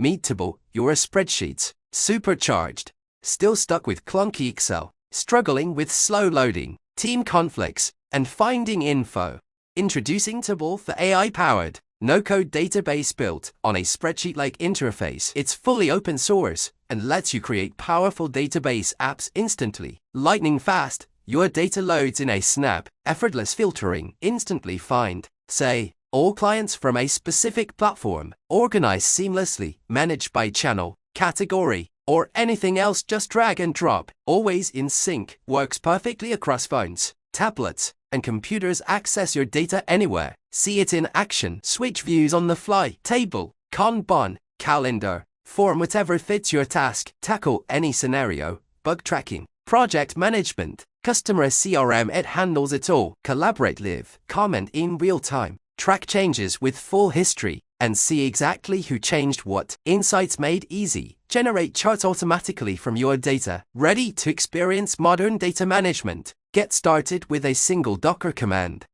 Meetable, your spreadsheets, supercharged. Still stuck with clunky Excel, struggling with slow loading, team conflicts, and finding info? Introducing Table, the AI-powered, no-code database built on a spreadsheet-like interface. It's fully open source and lets you create powerful database apps instantly. Lightning fast, your data loads in a snap, effortless filtering, instantly find, say, all clients from a specific platform, organized seamlessly, managed by channel, category, or anything else. Just drag and drop, always in sync, works perfectly across phones, tablets, and computers. Access your data anywhere, see it in action, switch views on the fly, table, Kanban, calendar, form, whatever fits your task, tackle any scenario, bug tracking, project management, customer CRM, it handles it all. Collaborate, live, comment in real time, track changes with full history, and see exactly who changed what. Insights made easy. Generate charts automatically from your data. Ready to experience modern data management? Get started with a single Docker command.